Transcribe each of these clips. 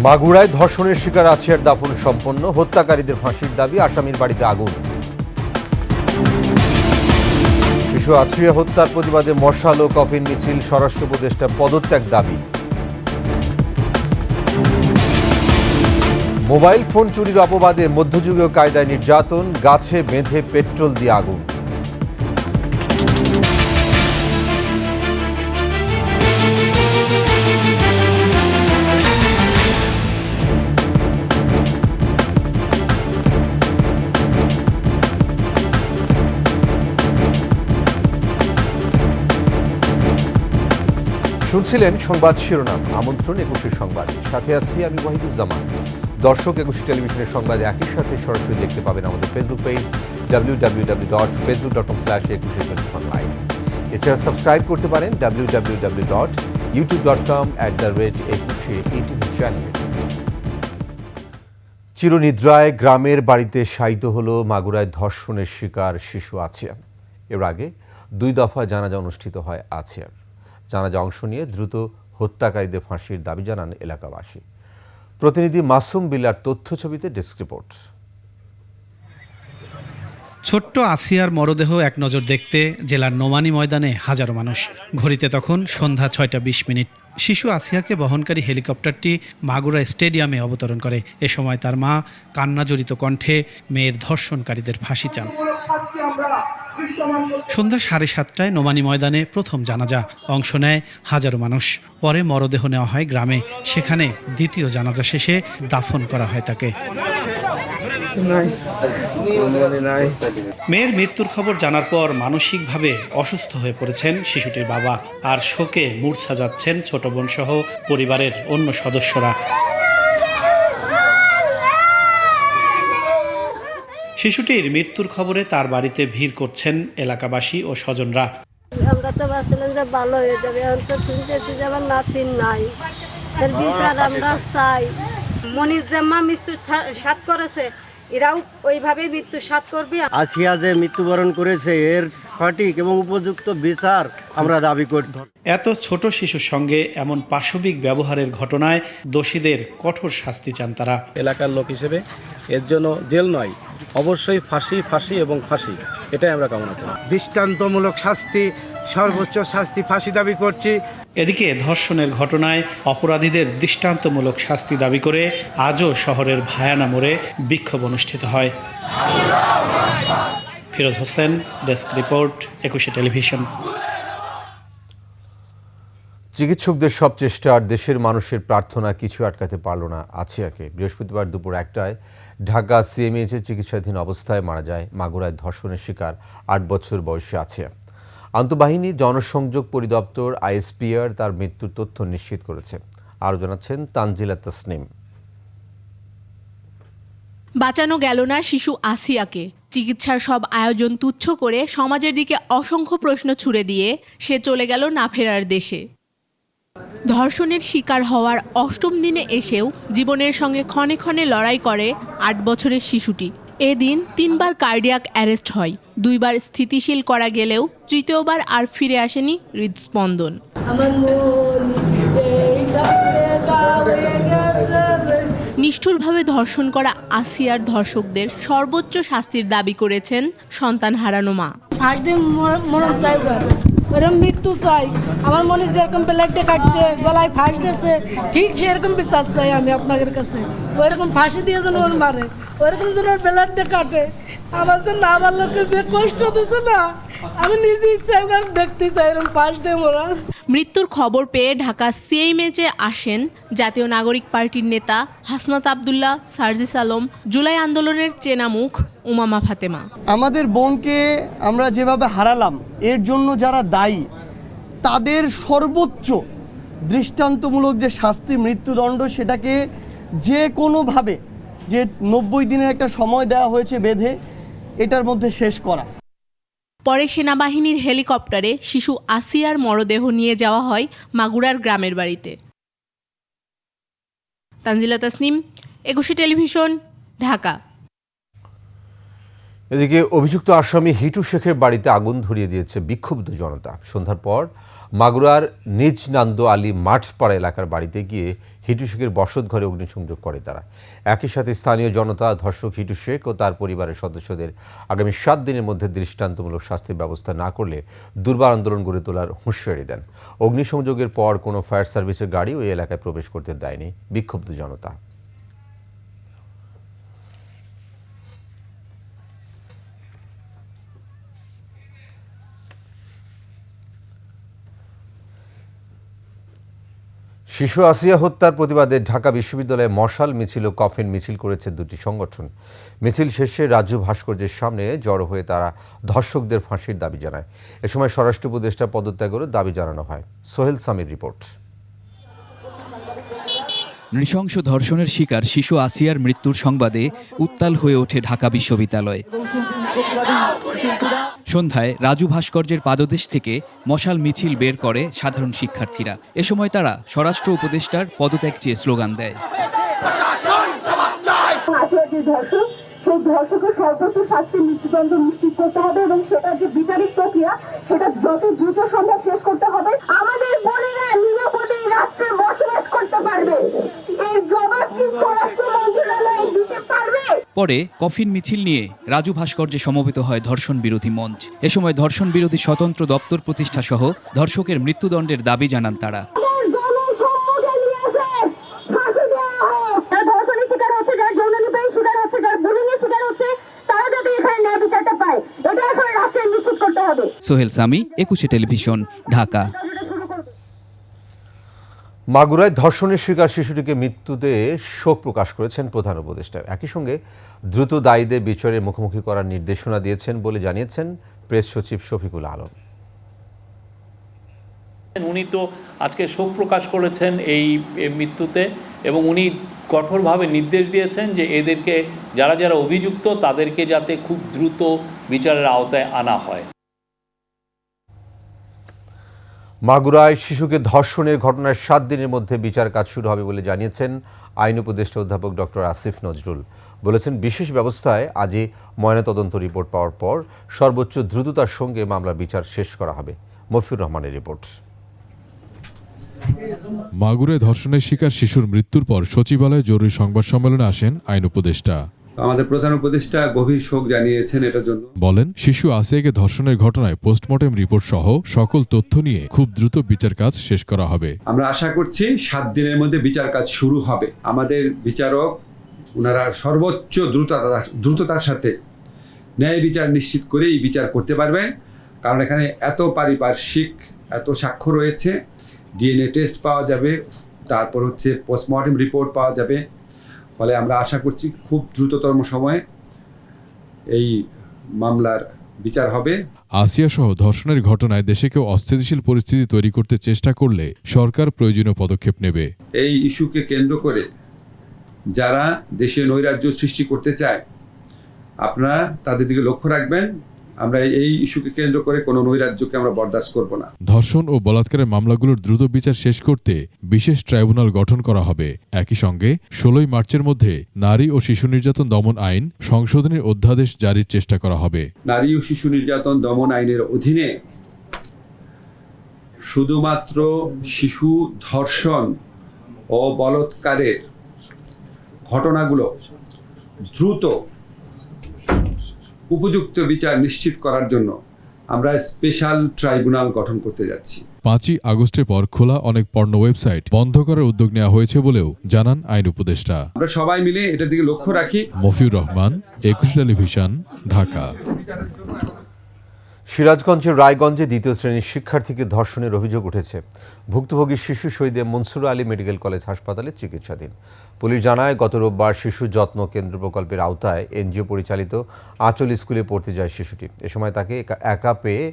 মাগুরায় ধর্ষণের শিকার আছিয়ার দাফন সম্পন্ন, হত্যাকারীদের ফাঁসির দাবি, আসামির বাড়িতে আগুন। শিশু আছিয়া হত্যার প্রতিবাদে মশাল ও কফিন মিছিল, স্বরাষ্ট্র উপদেষ্টার পদত্যাগ দাবি। মোবাইল ফোন চুরির অপবাদে মধ্যযুগীয় কায়দায় নির্যাতন, গাছে বেঁধে পেট্রোল দিয়ে আগুন। শুনছিলেন সংবাদ শিরোনাম, আমন্ত্রণ ২১ সংবাদ, সাথে আছি আমি ওয়াহিদুজ্জামান। দর্শক, ২১ টেলিভিশনের সংবাদ একই সাথে সরাসরি দেখতে পাবেন আমাদের ফেসবুক পেজ www.facebook.com/21 এছাড়া সাবস্ক্রাইব করতে পারেন www.youtube.com/21 চ্যানেলে। চিরনিদ্রায় গ্রামের বাড়িতে শায়িত হলো মাগুরায় ধর্ষণের শিকার শিশু আছিয়া। এর আগে ২ দফা জানাজা অনুষ্ঠিত হয় আছিয়ার। জানাজা অংশ নিয়ে দ্রুত হত্যাকারীদের ফাঁসির দাবি জানান এলাকাবাসী। প্রতিনিধি মাসুম বিল্লার তথ্য ছবিতে ডেস্ক রিপোর্ট। ছোট্ট আসিয়ার মরদেহ এক নজর দেখতে জেলার নোমানী ময়দানে হাজারো মানুষ। ঘড়িতে তখন সন্ধ্যা ৬টা ২০ শিশু আসিয়াকে বহনকারী হেলিকপ্টারটি মাগুরা স্টেডিয়ামে অবতরণ করে। এ সময় তার মা কান্নাজড়িত কণ্ঠে মেয়ের ধর্ষণকারীদের ফাঁসি চান। সন্ধ্যা ৭:৩০ নোমানী ময়দানে প্রথম জানাজা, অংশ নেয় হাজারো মানুষ। পরে মরদেহ নেওয়া হয় গ্রামে, সেখানে দ্বিতীয় জানাজা শেষে দাফন করা হয় তাকে। মেয়ের মৃত্যুর খবর জানার পর মানসিকভাবে অসুস্থ হয়ে পড়েছেন শিশুটির বাবা, আর শোকে মূর্ছা যাচ্ছেন ছোট বোন সহ পরিবারের অন্য সদস্যরা। শিশুটির মৃত্যুর খবরে তার বাড়িতে ভিড় করছেন এলাকাবাসী ও স্বজনরা। আমরা তো ভাবছিলাম যে ভালো হয়ে যাবে, এখন তো শুনতেছি যে আমার নাতিন নাই, এর বিচার আমরা চাই। মনির জাম্মা মৃত্যু সাত করেছে, এরাও ওইভাবে মৃত্যু সাত করবে। আসিয়া যে মৃত্যুবরণ করেছে এর সঠিক এবং উপযুক্ত বিচার আমরা দাবি করছি। এত ছোট শিশুর সঙ্গে এমন পাশবিক ব্যবহারের ঘটনায় দোষীদের কঠোর শাস্তি চান তারা। এলাকার লোক হিসেবে এর জন্য জেল নয়, অবশ্যই ফাঁসি ফাঁসি এবং ফাঁসি, এটাই আমরা কামনা করি। দৃষ্টান্তমূলক শাস্তি, সর্বোচ্চ শাস্তি, ফাঁসি দাবি করছি। এদিকে ধর্ষণের ঘটনায় অপরাধীদের দৃষ্টান্তমূলক শাস্তি দাবি করে আজও শহরের ভায়ানা মোড়ে বিক্ষোভ অনুষ্ঠিত হয়। Firoz Hossain, desk report, ২১ television. চিকিৎসকদের সব চেষ্টা আর দেশের মানুষের প্রার্থনা কিছু আটকাতে পারল না আছিয়াকে। বৃহস্পতিবার দুপুর ১টায় ঢাকা সিএমএইচে চিকিৎসাধীন অবস্থায় মারা যায় মাগুরায় ধর্ষণের শিকার ৮ বছর বয়সী আছিয়া। আন্তঃবাহিনী জনসংযোগ পরিদপ্তর আইএসপিআর তার মৃত্যুর তথ্য নিশ্চিত করেছে। আরও জানাচ্ছেন তানজিলা তাসনিম। বাঁচানো গেল না শিশু আসিয়াকে। চিকিৎসার সব আয়োজন তুচ্ছ করে সমাজের দিকে অসংখ্য প্রশ্ন ছুড়ে দিয়ে সে চলে গেল না ফেরার দেশে। ধর্ষণের শিকার হওয়ার ৮ম দিনে এসেও জীবনের সঙ্গে ক্ষণে ক্ষণে লড়াই করে ৮ বছরের শিশুটি। এদিন ৩বার কার্ডিয়াক অ্যারেস্ট হয়, ২বার স্থিতিশীল করা গেলেও তৃতীয়বার আর ফিরে আসেনি হৃদস্পন্দন। নিষ্ঠুরভাবে ধর্ষণ করা আসিয়ার ধর্ষকদের সর্বোচ্চ শাস্তির দাবি করেছেন সন্তান হারানো মা। ওরকম মৃত্যু চাই, আমার মনে যেরকম প্লেটে কাটছে, গলায় ফাঁস দিয়েছে, ঠিক সেরকম বিচার চাই আমি আপনাদের কাছে। ওইরকম ফাঁসি দিয়ে যেন ওর মারে, ওইরকম যেন ওর প্লেটে কাটে। আমার যে না আমার লোককে যে কষ্ট দিচ্ছে না, আমি নিজে ইচ্ছা দেখতে চাই এরকম ফাঁস দিয়ে ওরা। মৃত্যুর খবর পেয়ে ঢাকা সিএমএইচে আসেন জাতীয় নাগরিক পার্টির নেতা হাসনাত আবদুল্লাহ, সার্জিস আলম, জুলাই আন্দোলনের চেনা মুখ উমামা ফাতেমা। আমাদের বোনকে আমরা যেভাবে হারালাম, এর জন্য যারা দায়ী তাদের সর্বোচ্চ দৃষ্টান্তমূলক যে শাস্তি, মৃত্যুদণ্ড, সেটাকে যে কোনোভাবে, যে ৯০ দিনের একটা সময় দেওয়া হয়েছে বেঁধে, এটার মধ্যে শেষ করা। পরে সেনাবাহিনীর হেলিকপ্টারে শিশু আসিয়ার মরদেহ নিয়ে যাওয়া হয় মাগুরার গ্রামের বাড়িতে। তানজিলা তাসনিম, ২১ টেলিভিশন, ঢাকা। এদিকে অভিযুক্ত আসামি হিটু শেখের বাড়িতে আগুন ধরিয়ে দিয়েছে বিক্ষুব্ধ জনতা। সন্ধ্যার পর মাগুরার নিজ নান্দ আলী মাঠপাড়া এলাকার বাড়িতে গিয়ে হিটু শেখের বসতঘরে অগ্নিসংযোগ করে তারা। একই সাথে স্থানীয় জনতা ধর্ষক হিটু শেখ ও তার পরিবারের সদস্যদের আগামী 7 দিনের মধ্যে দৃষ্টান্তমূলক শাস্তির ব্যবস্থা না করলে দুর্বার আন্দোলন গড়ে তোলার হুঁশিয়ারি দেন। অগ্নিসংযোগের পর কোনো ফায়ার সার্ভিসের গাড়ি ওই এলাকায় প্রবেশ করতে দেয়নি বিক্ষুব্ধ জনতা। শিশু আসিয়া হত্যার প্রতিবাদে ঢাকা বিশ্ববিদ্যালয়ে মশাল মিছিল ও কফিন মিছিল করেছে দুটি সংগঠন। মিছিল শেষে রাজু ভাস্কর্যের সামনে জড়ো হয়ে তারা ধর্ষকদের ফাঁসির দাবি জানায়। এ সময় স্বরাষ্ট্র উপদেষ্টা পদত্যাগেরও দাবি জানানো হয়। সোহেল সামির রিপোর্ট। নৃশংস ধর্ষণের শিকার শিশু আসিয়ার মৃত্যুর সংবাদে উত্তাল হয়ে ওঠে ঢাকা বিশ্ববিদ্যালয়। সন্ধ্যায় রাজু ভাস্কর্যের পাদদেশ থেকে মশাল মিছিল বের করে সাধারণ শিক্ষার্থীরা। এ সময় তারা স্বরাষ্ট্র উপদেষ্টার পদত্যাগ চেয়ে স্লোগান দেয়। সেই ধর্ষকের সর্বোচ্চ শাস্তি মৃত্যুদণ্ড নিশ্চিত করতে হবে এবং সেটার যে বিচারিক প্রক্রিয়া সেটা যত দ্রুত সম্ভব শেষ করতে হবে। আমাদের বোনেরা নিরাপদে রাষ্ট্রে বসবাস করতে পারবে, এর জবাব কি স্বরাষ্ট্র মন্ত্রণালয় দিতে পারবে? পরে কফিন মিছিল নিয়ে রাজু ভাস্কর্যে সমবেত হয় ধর্ষণ বিরোধী মঞ্চ। এ সময় ধর্ষণ বিরোধী স্বতন্ত্র দপ্তর প্রতিষ্ঠা সহ ধর্ষকের মৃত্যুদণ্ডের দাবি জানান তারা। সোহেল সামি, 21 টেলিভিশন, ঢাকা। মাগুরায় ধর্ষণের শিকার শিশুটিকে মৃত্যুতে শোক প্রকাশ করেছেন প্রধান উপদেষ্টা। একই সঙ্গে দ্রুত দায়ীদের বিচারের মুখোমুখি করার নির্দেশনা দিয়েছেন বলে জানিয়েছেন প্রেস সচিব শফিকুল আলম। উনি তো আজকে শোক প্রকাশ করেছেন এই মৃত্যুতে এবং উনি কঠোরভাবে নির্দেশ দিয়েছেন যে এদেরকে যারা যারা অভিযুক্ত তাদেরকে যাতে খুব দ্রুত বিচারের আওতায় আনা হয়। মাগুরায় শিশুকে ধর্ষণের ঘটনার 7 দিনের মধ্যে বিচার কাজ শুরু হবে বলে জানিয়েছেন আইন উপদেষ্টা অধ্যাপক ডক্টর আসিফ নজরুল। বলেছেন, বিশেষ ব্যবস্থায় আজই ময়নাতদন্ত রিপোর্ট পাওয়ার পর সর্বোচ্চ দ্রুততার সঙ্গে মামলার বিচার শেষ করা হবে। মফিউর রহমানের রিপোর্ট। মাগুরায় ধর্ষণের শিকার শিশুর মৃত্যুর পর সচিবালয়ে জরুরি সংবাদ সম্মেলনে আসেন আইন উপদেষ্টা। আমাদের প্রধান উপদেষ্টা গভীর শোক জানিয়েছেন এটার জন্য। বলেন, শিশু আসিয়াকে ধর্ষণের ঘটনায় পোস্টমর্টেম রিপোর্ট সহ সকল তথ্য নিয়ে খুব দ্রুত বিচার কাজ শেষ করা হবে। আমরা আশা করছি 7 দিনের মধ্যে বিচার কাজ শুরু হবে। আমাদের বিচারক ওনারা সর্বোচ্চ দ্রুততার সাথে ন্যায় বিচার নিশ্চিত করে এই বিচার করতে পারবেন, কারণ এখানে এত পারিপার্শ্বিক এত সাক্ষ্য রয়েছে। ডিএনএ টেস্ট পাওয়া যাবে, তারপর হচ্ছে পোস্টমর্টেম রিপোর্ট পাওয়া যাবে। ফলে আমরা আশা করছি খুব দ্রুততম সময়ে এই মামলার বিচার হবে। আসিয়া সহ ধর্ষণের ঘটনায় দেশে কেউ অস্থিতিশীল পরিস্থিতি তৈরি করতে চেষ্টা করলে সরকার প্রয়োজনীয় পদক্ষেপ নেবে। এই ইস্যুকে কেন্দ্র করে যারা দেশে নৈরাজ্য সৃষ্টি করতে চায়, আপনারা তাদের দিকে লক্ষ্য রাখবেন। আমরা এই ইস্যুকে কেন্দ্র করে কোনো নৈরাজ্যকে আমরা বরদাস্ত করব না। ধর্ষণ ও বলাৎকারের মামলাগুলোর দ্রুত বিচার শেষ করতে বিশেষ ট্রাইব্যুনাল গঠন করা হবে। একই সঙ্গে 16 মার্চের মধ্যে নারী ও শিশু নির্যাতন দমন আইন সংশোধনের অধ্যাদেশ জারির চেষ্টা করা হবে। নারী ও শিশু নির্যাতন দমন আইনের অধীনে শুধুমাত্র শিশু ধর্ষণ ও বলাৎকারের ঘটনাগুলো দ্রুত উপযুক্ত বিচার নিশ্চিত করার জন্য আমরা স্পেশাল ট্রাইব্যুনাল গঠন করতে যাচ্ছি। 5ই আগস্টের পর খোলা অনেক পর্নো ওয়েবসাইট বন্ধ করার উদ্যোগ নেওয়া হয়েছে বলেও জানান আইন উপদেষ্টা। আমরা সবাই মিলে এটার দিকে লক্ষ্য রাখি। মফিউর রহমান, 21 টেলিভিশন, ঢাকা। সিরাজগঞ্জের রায়গঞ্জে 2য় শ্রেণীর শিক্ষার্থীকে ধর্ষণের অভিযোগ উঠেছে। ভুক্তভোগী শিশু শহীদ মনসুর আলী মেডিকেল কলেজ হাসপাতালে চিকিৎসাধীন। পুলিশ জানায়, গত রোববার শিশু যত্ন কেন্দ্র প্রকল্পের আওতায় এনজিও পরিচালিত আঁচল স্কুলে পড়তে যায় শিশুটি। এ সময় তাকে একা পেয়ে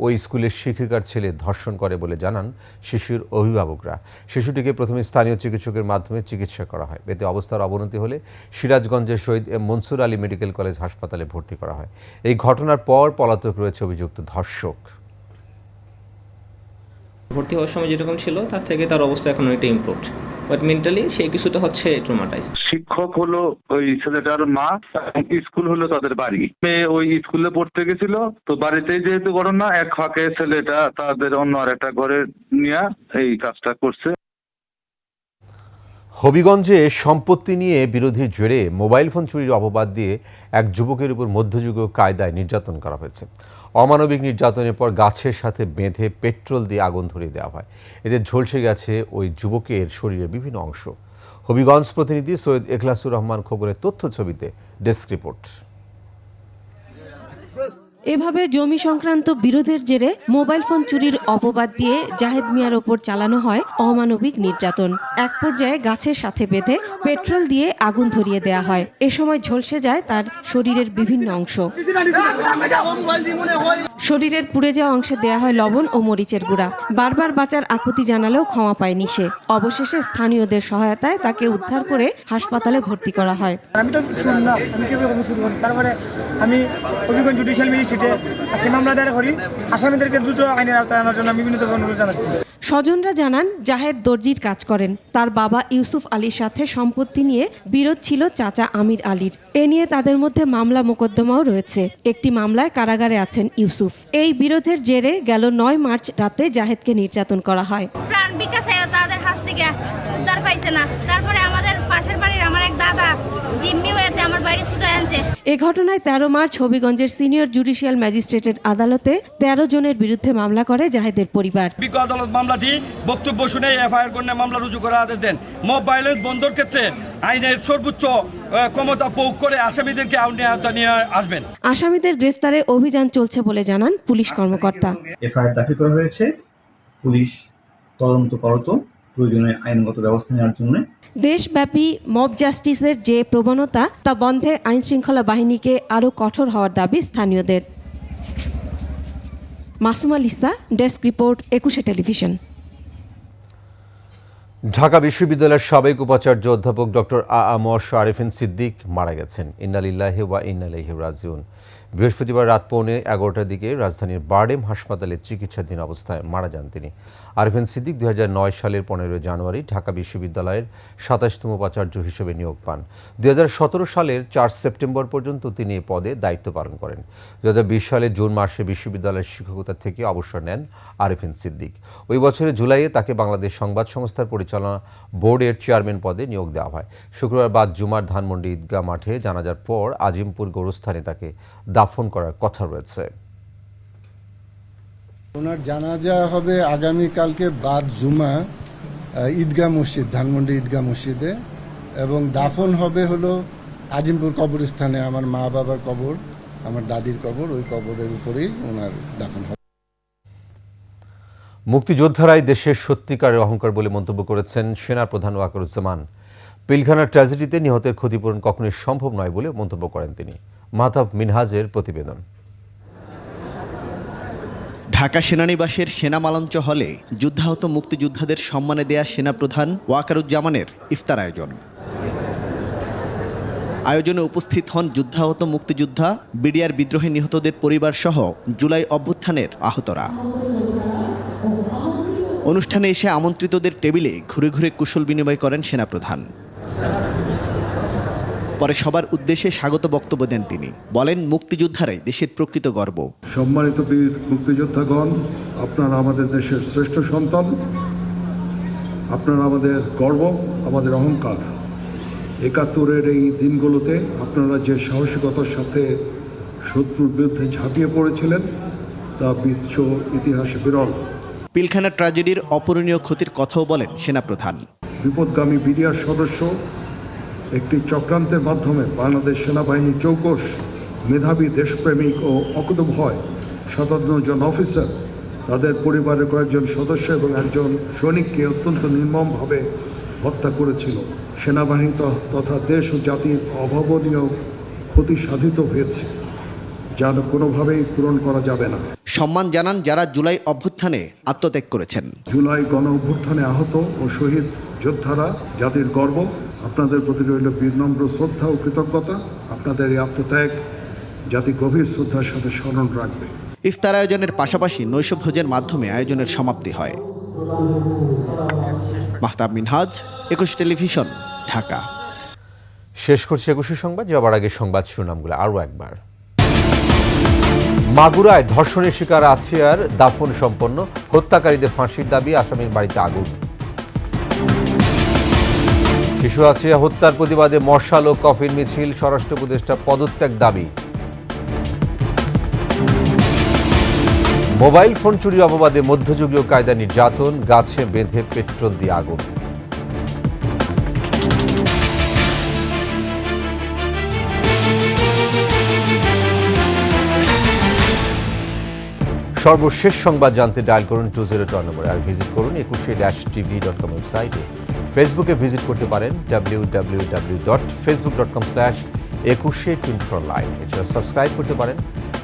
ওই স্কুলের শিক্ষিকার ছেলে ধর্ষণ করে বলে জানান শিশুর অভিভাবকরা। শিশুটিকে প্রথমে স্থানীয় চিকিৎসকের মাধ্যমে চিকিৎসা করা হয়। এতে অবস্থার অবনতি হলে সিরাজগঞ্জের শহীদ মনসুর আলী মেডিকেল কলেজ হাসপাতালে ভর্তি করা হয়। এই ঘটনার পর পলাতক রয়েছে অভিযুক্ত ধর্ষক। ভর্তি হওয়ার সময় যেরকম ছিল তার থেকে তার অবস্থা এখন অনেকটা ইমপ্রুভড। বাট মেন্টালি সে কিছুটা হচ্ছে ট্রমাটাইজ। শিক্ষক হলো ওই ছেলেটার মা, স্কুল হলো তাদের বাড়ি। মেয়ে ওই স্কুলে পড়তে গেছিল, তো বাড়িতেই যেহেতু ঘটনা, এক ফাঁকে ছেলেটা তাদের অন্য আর একটা ঘরে নিয়ে এই কাজটা করছে। হবিগঞ্জে সম্পত্তি নিয়ে বিরোধীর জেরে মোবাইল ফোন চুরির অপবাদ দিয়ে এক যুবকের উপর মধ্যযুগীয় কায়দায় নির্যাতন করা হয়েছে। অমানবিক নির্যাতনের পর গাছের সাথে বেঁধে পেট্রোল দিয়ে আগুন ধরিয়ে দেওয়া হয়। এতে ঝলসে গেছে ওই যুবকের শরীরের বিভিন্ন অংশ। হবিগঞ্জ প্রতিনিধি সৈয়দ এখলাসুর রহমান খোকনের তথ্য ছবিতে ডেস্ক রিপোর্ট। এভাবে জমি সংক্রান্ত বিরোধের জেরে মোবাইল ফোন চুরির অপবাদ দিয়ে জাহেদ মিয়ার ওপর চালানো হয় অমানবিক নির্যাতন। এক পর্যায়ে গাছের সাথে বেঁধে পেট্রোল দিয়ে আগুন ধরিয়ে দেওয়া হয়। এ সময় ঝলসে যায় তার শরীরের বিভিন্ন অংশ। শরীরের পুড়ে যাওয়া অংশে দেয়া হয় লবণ ও মরিচের গুঁড়া। বারবার বাঁচার আকুতি জানালেও ক্ষমা পায়নি সে। অবশেষে স্থানীয়দের সহায়তায় তাকে উদ্ধার করে হাসপাতালে ভর্তি করা হয়। আমি তো শুনলাম, আমি কিভাবে শুরু করি, তারপরে আমি হবিগঞ্জ জুডিশিয়াল ম্যাজিস্ট্রেটে আজকে মামলা দায়ের করি। আসামিদেরকে দ্রুত আইনের আওতায় আনার জন্য আমি বিনীতভাবে অনুরোধ জানাচ্ছি। স্বজনরা জানান, জাহেদ দর্জির কাজ করেন। তার বাবা ইউসুফ আলীর সাথে সম্পত্তি নিয়ে বিরোধ ছিল চাচা আমির আলীর। এ নিয়ে তাদের মধ্যে মামলা মোকদ্দমাও রয়েছে। একটি মামলায় কারাগারে আছেন ইউসুফ। এই বিরোধের জেরে গেল 9 মার্চ রাতে জাহেদকে নির্যাতন করা হয়। প্রাণ বিকাশ তাদের হাত থেকে উদ্ধার পাইছে না। তারপরে আমাদের পাশের বাড়ির আমার এক দাদা জিম্মি হয়েছে আমার বাড়ি ছুটে আনছে। এ ঘটনায় 13 মার্চ হবিগঞ্জের সিনিয়র জুডিশিয়াল ম্যাজিস্ট্রেটের আদালতে 13 জনের বিরুদ্ধে মামলা করে জাহেদের পরিবার। বিজ্ঞ আদালত মামলাটি বক্তব্য শুনে এফআইআর করে মামলা রুজু করার আদেশ দেন। মব ভায়োলেন্স বন্ধের ক্ষেত্রে আইনের সর্বোচ্চ ক্ষমতা প্রয়োগ করে আসামিদেরকে আওতায় নিয়ে আসবেন। আসামিদের গ্রেফতারে অভিযান চলছে বলে জানান পুলিশ কর্মকর্তা। এফআইআর দাখিল করা হয়েছে, পুলিশ তদন্ত করত প্রয়োজনীয় আইনগত ব্যবস্থা নেওয়ার জন্য। দেশব্যাপী মব জাস্টিসের যে প্রবণতা তা বন্ধে আইনশৃঙ্খলা বাহিনীকে আরও কঠোর হওয়ার দাবি স্থানীয়দের। Masuma Lisa, desk report, 21 television. Dhaka বিশ্ববিদ্যালয়ের সাবেক উপাচার্য অধ্যাপক ডক্টর আ.আ.ম আরিফিন সিদ্দিক মারা গেছেন। ইন্না লিল্লাহি ওয়া ইন্না ইলাইহি রাজিউন। বৃহস্পতিবার রাত 11:15টার দিকে রাজধানীর বারডেম হাসপাতালে চিকিৎসাধীন অবস্থায় মারা যান তিনি। আরিফিন সিদ্দিক 2009 সালের 15 জানুয়ারি ঢাকা বিশ্ববিদ্যালয়ের 27তম উপাচার্য হিসেবে নিয়োগ পান। 2017 সালের 4 সেপ্টেম্বর পর্যন্ত তিনি এ পদে দায়িত্ব পালন করেন। 2020 সালের জুন মাসে বিশ্ববিদ্যালয়ের শিক্ষকতা থেকে অবসর নেন আরিফিন সিদ্দিক। ওই বছরের জুলাইয়ে তাকে বাংলাদেশ সংবাদ সংস্থার পরিচালনা বোর্ডের চেয়ারম্যান পদে নিয়োগ দেওয়া হয়। শুক্রবার বাদ জুমার ধানমন্ডি ঈদগাহ মাঠে জানাজার পর আজিমপুর গোরস্থানে তাকে দাফন করার কথা রয়েছে। ওনার জানাজা হবে আগামীকালকে বাদ জুমা ঈদগাহ মসজিদ, ধানমন্ডি ঈদগাহ মসজিদে, এবং দাফন হবে হলো আজিমপুর কবরস্থানে। আমার মা বাবার কবর, আমার দাদির কবর, ওই কবরের উপরেই ওনার দাফন হবে। মুক্তিযোদ্ধারাই দেশের সত্যিকারের অহংকার বলে মন্তব্য করেছেন সেনাপ্রধান ওয়াকারুজ্জামান। পিলখানার ট্র্যাজেডিতে নিহতের ক্ষতিপূরণ কখনোই সম্ভব নয় বলে মন্তব্য করেন তিনি। মাহতাব মিনহাজের প্রতিবেদন। ঢাকা সেনানিবাসের সেনামালঞ্চ হলে যুদ্ধাহত মুক্তিযোদ্ধাদের সম্মানে দেয়া সেনাপ্রধান ওয়াকারুজ্জামানের ইফতার আয়োজনে উপস্থিত হন যুদ্ধাহত মুক্তিযোদ্ধা, বিডিআর বিদ্রোহে নিহতদের পরিবার সহ জুলাই অভ্যুত্থানের আহতরা। অনুষ্ঠানে এসে আমন্ত্রিতদের টেবিলে ঘুরে ঘুরে কুশল বিনিময় করেন সেনাপ্রধান। পরে সবার উদ্দেশ্যে স্বাগত বক্তব্য দেন তিনি। বলেন, মুক্তিযোদ্ধারাই দেশের প্রকৃত গর্ব। সম্মানিত বীর মুক্তিযোদ্ধাগণ, আপনারা আমাদের দেশের শ্রেষ্ঠ সন্তান, আপনারা আমাদের গর্ব, আমাদের অহংকার। ৭১-এর এই দিনগুলোতে আপনারা যে সাহসিকতার সাথে শত্রুর বিরুদ্ধে ঝাঁপিয়ে পড়েছিলেন তা বিশ্ব ইতিহাসে বিরল। পিলখানা ট্র্যাজেডির অপূরণীয় ক্ষতির কথাও বলেন সেনাপ্রধান। বিপদগামী বিডিআর সদস্য একটি চক্রান্তের মাধ্যমে বাংলাদেশ সেনাবাহিনীর চৌকস মেধাবী, দেশপ্রেমিক ও অকুতভয় 57 জন অফিসার, তাদের পরিবারের কয়েকজন সদস্য এবং একজন সৈনিককে অত্যন্ত নির্মমভাবে হত্যা করেছিল। সেনাবাহিনী তথা দেশ ও জাতির অভাবনীয় ক্ষতি সাধিত হয়েছে, যা কোনোভাবেই পূরণ করা যাবে না। সম্মান জানান যারা জুলাই অভ্যুত্থানে আত্মত্যাগ করেছেন। জুলাই গণ অভ্যুত্থানে আহত ও শহীদ যোদ্ধারা জাতির গর্ব। আপনাদের প্রতি রইল বিনম্র শ্রদ্ধা ও কৃতজ্ঞতা। আপনাদের এই আত্মত্যাগ জাতি গভীর শ্রদ্ধার সাথে স্মরণ রাখবে। ইফতার আয়োজনের পাশাপাশি নৈশভোজের মাধ্যমে আয়োজনের সমাপ্তি হয়। মাহতাব মিনহাজ, 21 টেলিভিশন, ঢাকা। শেষ করছি 21 সংবাদ, যাবার আগে সংবাদ শিরোনামগুলো আরও একবার। মাগুরায় ধর্ষণের শিকার আসিয়ার দাফন সম্পন্ন, হত্যাকারীদের ফাঁসির দাবি, আসামির বাড়িতে আগুন। শিশু আসিয়া হত্যার প্রতিবাদে মশাল ও কফিন মিছিল, স্বরাষ্ট্র উপদেষ্টা পদত্যাগ দাবি। মোবাইল ফোন চুরির অপবাদে মধ্যযুগীয় কায়দা নির্যাতন, গাছে বেঁধে পেট্রোল দিয়ে আগুন। সর্বশেষ সংবাদ জানতে ডায়াল করুন 202 নম্বরে, আর ভিজিট করুন ekushe-tv.com ওয়েবসাইটে। ফেসবুকে ভিজিট করতে পারেন www.facebook.com/ekushe24live। এছাড়া সাবস্ক্রাইব করতে পারেন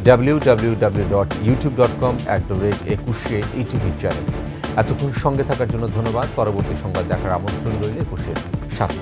www.youtube.com/ekushe-etv চ্যানেল। এতক্ষণ সঙ্গে থাকার জন্য ধন্যবাদ। পরবর্তী সংবাদ দেখার আমন্ত্রণ রইল 21-এর সাথে।